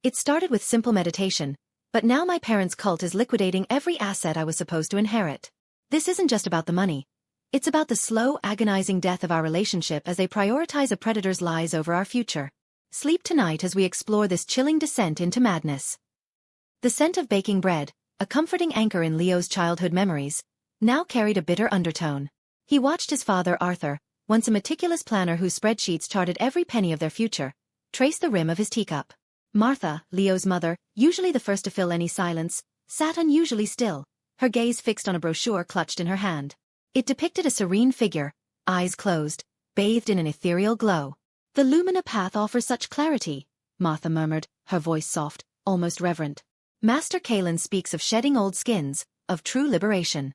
It started with simple meditation, but now my parents' cult is liquidating every asset I was supposed to inherit. This isn't just about the money. It's about the slow, agonizing death of our relationship as they prioritize a predator's lies over our future. Sleep tonight as we explore this chilling descent into madness. The scent of baking bread, a comforting anchor in Leo's childhood memories, now carried a bitter undertone. He watched his father, Arthur, once a meticulous planner whose spreadsheets charted every penny of their future, trace the rim of his teacup. Martha, Leo's mother, usually the first to fill any silence, sat unusually still, her gaze fixed on a brochure clutched in her hand. It depicted a serene figure, eyes closed, bathed in an ethereal glow. "The Lumina path offers such clarity," Martha murmured, her voice soft, almost reverent. "Master Kalen speaks of shedding old skins, of true liberation."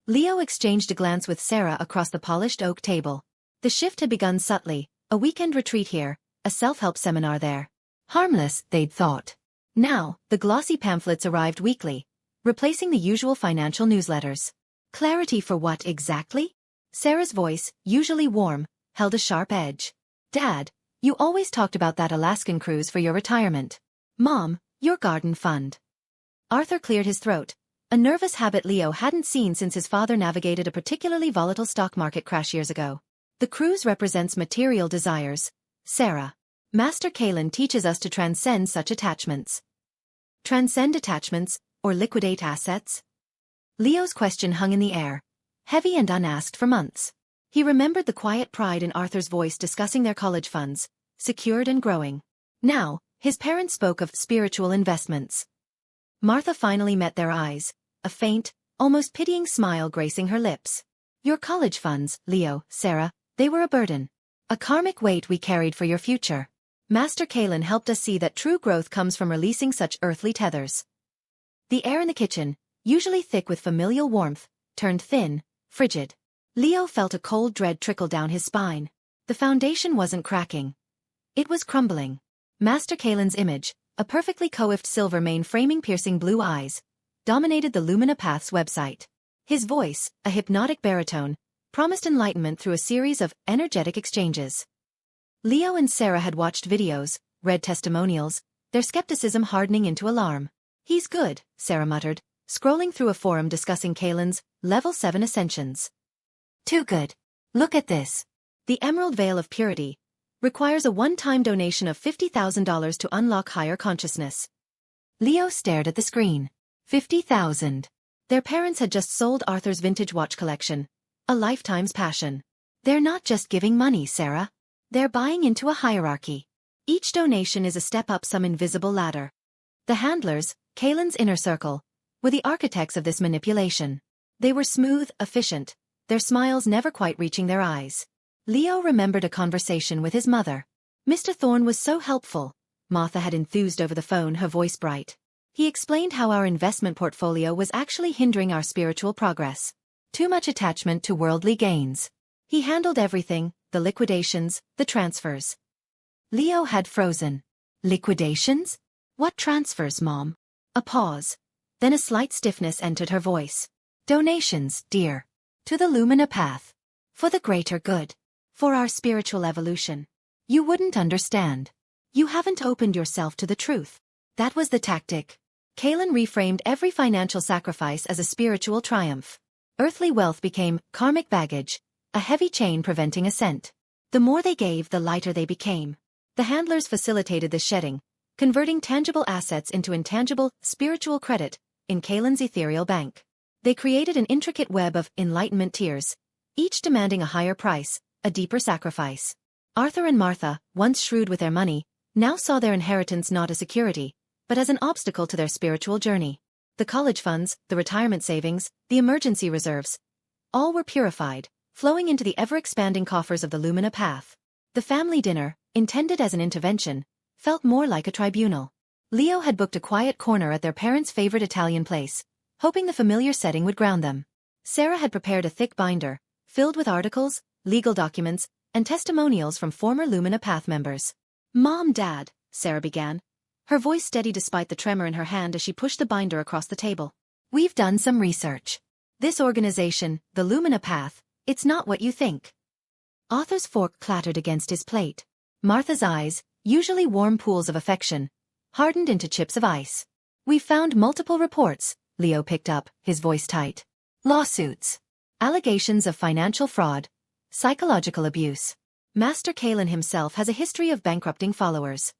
Leo exchanged a glance with Sarah across the polished oak table. The shift had begun subtly, a weekend retreat here, a self-help seminar there. Harmless, they'd thought. Now, the glossy pamphlets arrived weekly, replacing the usual financial newsletters. Clarity for what exactly? Sarah's voice, usually warm, held a sharp edge. "Dad, you always talked about that Alaskan cruise for your retirement. Mom, your garden fund." Arthur cleared his throat, a nervous habit Leo hadn't seen since his father navigated a particularly volatile stock market crash years ago. "The cruise represents material desires, Sarah. Master Kalen teaches us to transcend such attachments." Transcend attachments, or liquidate assets? Leo's question hung in the air, heavy and unasked for months. He remembered the quiet pride in Arthur's voice discussing their college funds, secured and growing. Now, his parents spoke of spiritual investments. Martha finally met their eyes, a faint, almost pitying smile gracing her lips. "Your college funds, Leo, Sarah, they were a burden. A karmic weight we carried for your future. Master Kalen helped us see that true growth comes from releasing such earthly tethers." The air in the kitchen, usually thick with familial warmth, turned thin, frigid. Leo felt a cold dread trickle down his spine. The foundation wasn't cracking. It was crumbling. Master Kalen's image, a perfectly coiffed silver mane framing piercing blue eyes, dominated the Lumina Path's website. His voice, a hypnotic baritone, promised enlightenment through a series of energetic exchanges. Leo and Sarah had watched videos, read testimonials, their skepticism hardening into alarm. "He's good," Sarah muttered, scrolling through a forum discussing Kalen's Level 7 Ascensions. "Too good. Look at this. The Emerald Veil of Purity requires a one-time donation of $50,000 to unlock higher consciousness." Leo stared at the screen. 50,000. Their parents had just sold Arthur's vintage watch collection, a lifetime's passion. "They're not just giving money, Sarah. They're buying into a hierarchy. Each donation is a step up some invisible ladder." The handlers, Kalen's inner circle, were the architects of this manipulation. They were smooth, efficient, their smiles never quite reaching their eyes. Leo remembered a conversation with his mother. "Mr. Thorne was so helpful," Martha had enthused over the phone, her voice bright. "He explained how our investment portfolio was actually hindering our spiritual progress. Too much attachment to worldly gains. He handled everything, the liquidations, the transfers." Leo had frozen. "Liquidations? What transfers, Mom?" A pause. Then a slight stiffness entered her voice. "Donations, dear. To the Lumina Path. For the greater good. For our spiritual evolution. You wouldn't understand. You haven't opened yourself to the truth." That was the tactic. Kalen reframed every financial sacrifice as a spiritual triumph. Earthly wealth became karmic baggage, a heavy chain preventing ascent. The more they gave, the lighter they became. The handlers facilitated the shedding, converting tangible assets into intangible, spiritual credit in Kalen's ethereal bank. They created an intricate web of enlightenment tiers, each demanding a higher price, a deeper sacrifice. Arthur and Martha, once shrewd with their money, now saw their inheritance not as security, but as an obstacle to their spiritual journey. The college funds, the retirement savings, the emergency reserves, all were purified, flowing into the ever-expanding coffers of the Lumina Path. The family dinner, intended as an intervention, felt more like a tribunal. Leo had booked a quiet corner at their parents' favorite Italian place, hoping the familiar setting would ground them. Sarah had prepared a thick binder, filled with articles, legal documents, and testimonials from former Lumina Path members. "Mom, Dad," Sarah began, her voice steady despite the tremor in her hand as she pushed the binder across the table. "We've done some research. This organization, the Lumina Path, it's not what you think." Arthur's fork clattered against his plate. Martha's eyes, usually warm pools of affection, hardened into chips of ice. "We found multiple reports," Leo picked up, his voice tight. "Lawsuits. Allegations of financial fraud. Psychological abuse. Master Kalen himself has a history of bankrupting followers."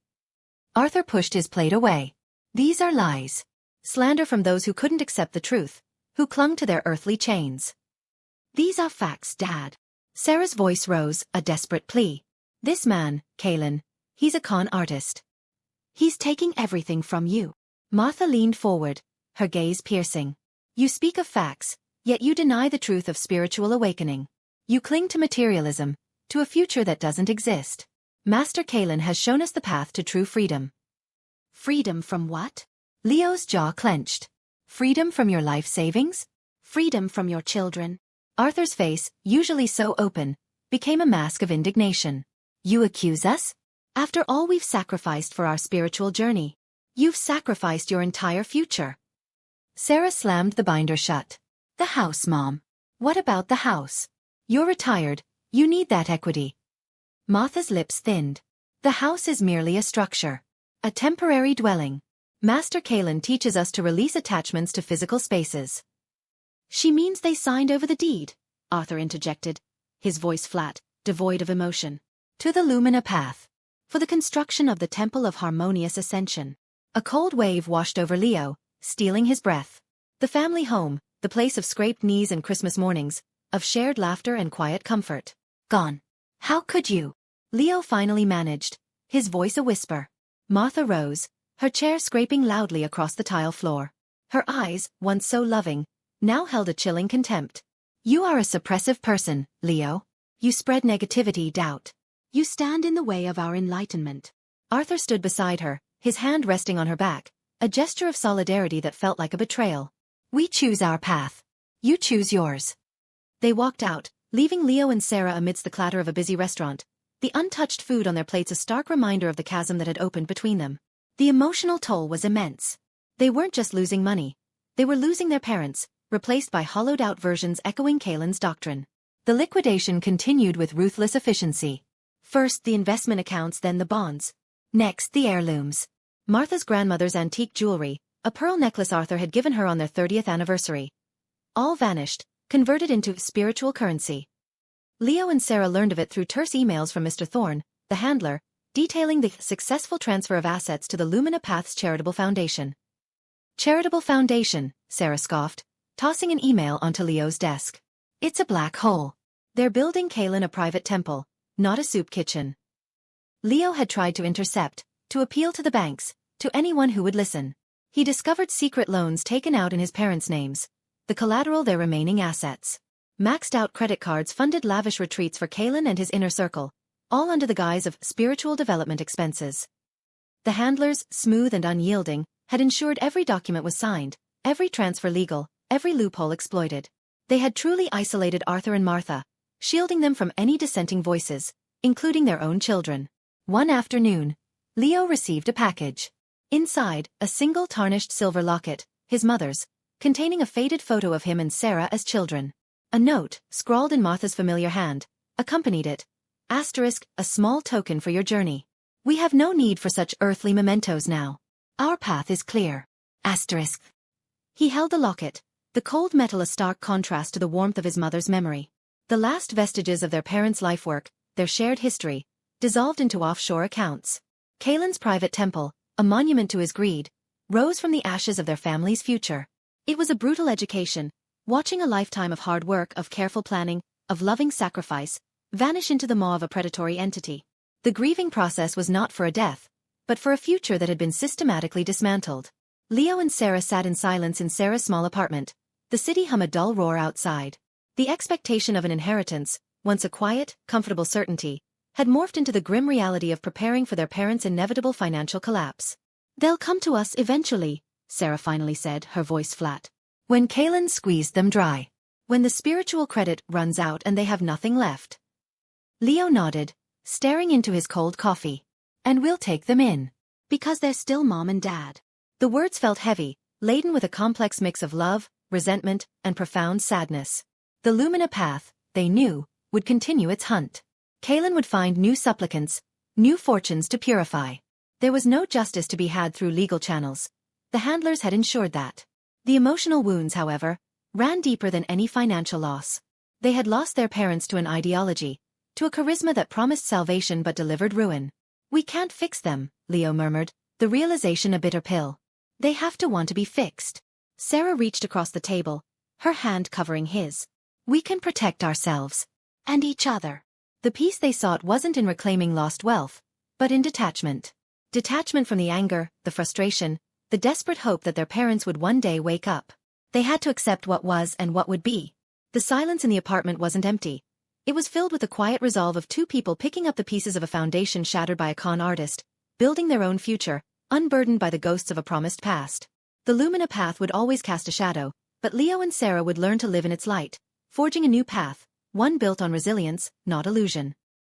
Arthur pushed his plate away. "These are lies. Slander from those who couldn't accept the truth, who clung to their earthly chains." "These are facts, Dad." Sarah's voice rose, a desperate plea. "This man, Kalen, he's a con artist. He's taking everything from you." Martha leaned forward, her gaze piercing. "You speak of facts, yet you deny the truth of spiritual awakening. You cling to materialism, to a future that doesn't exist. Master Kalen has shown us the path to true freedom." "Freedom from what?" Leo's jaw clenched. "Freedom from your life savings? Freedom from your children?" Arthur's face, usually so open, became a mask of indignation. "You accuse us? After all we've sacrificed for our spiritual journey. You've sacrificed your entire future." Sarah slammed the binder shut. "The house, Mom. What about the house? You're retired, you need that equity." Martha's lips thinned. "The house is merely a structure. A temporary dwelling. Master Kalen teaches us to release attachments to physical spaces." "She means they signed over the deed," Arthur interjected, his voice flat, devoid of emotion. "To the Lumina path. For the construction of the Temple of Harmonious Ascension." A cold wave washed over Leo, stealing his breath. The family home, the place of scraped knees and Christmas mornings, of shared laughter and quiet comfort. Gone. "How could you?" Leo finally managed, his voice a whisper. Martha rose, her chair scraping loudly across the tile floor. Her eyes, once so loving, now held a chilling contempt. "You are a suppressive person, Leo. You spread negativity, doubt. You stand in the way of our enlightenment." Arthur stood beside her, his hand resting on her back, a gesture of solidarity that felt like a betrayal. "We choose our path. You choose yours." They walked out, leaving Leo and Sarah amidst the clatter of a busy restaurant, the untouched food on their plates a stark reminder of the chasm that had opened between them. The emotional toll was immense. They weren't just losing money. They were losing their parents, replaced by hollowed-out versions echoing Kalen's doctrine. The liquidation continued with ruthless efficiency. First the investment accounts, then the bonds. Next the heirlooms. Martha's grandmother's antique jewelry, a pearl necklace Arthur had given her on their 30th anniversary. All vanished, converted into spiritual currency. Leo and Sarah learned of it through terse emails from Mr. Thorne, the handler, detailing the successful transfer of assets to the Lumina Path's charitable foundation. "Charitable foundation," Sarah scoffed, tossing an email onto Leo's desk. "It's a black hole. They're building Kalen a private temple, not a soup kitchen." Leo had tried to intercept, to appeal to the banks, to anyone who would listen. He discovered secret loans taken out in his parents' names, the collateral their remaining assets. Maxed-out credit cards funded lavish retreats for Kalen and his inner circle, all under the guise of spiritual development expenses. The handlers, smooth and unyielding, had ensured every document was signed, every transfer legal, every loophole exploited. They had truly isolated Arthur and Martha, shielding them from any dissenting voices, including their own children. One afternoon, Leo received a package. Inside, a single tarnished silver locket, his mother's, containing a faded photo of him and Sarah as children. A note, scrawled in Martha's familiar hand, accompanied it. Asterisk, a small token for your journey. We have no need for such earthly mementos now. Our path is clear. Asterisk. He held the locket, the cold metal a stark contrast to the warmth of his mother's memory. The last vestiges of their parents' lifework, their shared history, dissolved into offshore accounts. Kalen's private temple, a monument to his greed, rose from the ashes of their family's future. It was a brutal education, watching a lifetime of hard work, of careful planning, of loving sacrifice, vanish into the maw of a predatory entity. The grieving process was not for a death, but for a future that had been systematically dismantled. Leo and Sarah sat in silence in Sarah's small apartment, the city hum a dull roar outside. The expectation of an inheritance, once a quiet, comfortable certainty, had morphed into the grim reality of preparing for their parents' inevitable financial collapse. "They'll come to us eventually," Sarah finally said, her voice flat. "When Kalen squeezed them dry. When the spiritual credit runs out and they have nothing left." Leo nodded, staring into his cold coffee. "And we'll take them in. Because they're still Mom and Dad." The words felt heavy, laden with a complex mix of love, resentment, and profound sadness. The Lumina path, they knew, would continue its hunt. Kalen would find new supplicants, new fortunes to purify. There was no justice to be had through legal channels. The handlers had ensured that. The emotional wounds, however, ran deeper than any financial loss. They had lost their parents to an ideology, to a charisma that promised salvation but delivered ruin. "We can't fix them," Leo murmured, the realization a bitter pill. "They have to want to be fixed." Sarah reached across the table, her hand covering his. "We can protect ourselves. And each other." The peace they sought wasn't in reclaiming lost wealth, but in detachment. Detachment from the anger, the frustration, the desperate hope that their parents would one day wake up. They had to accept what was and what would be. The silence in the apartment wasn't empty. It was filled with the quiet resolve of two people picking up the pieces of a foundation shattered by a con artist, building their own future, unburdened by the ghosts of a promised past. The Lumina path would always cast a shadow, but Leo and Sarah would learn to live in its light, forging a new path, one built on resilience, not illusion.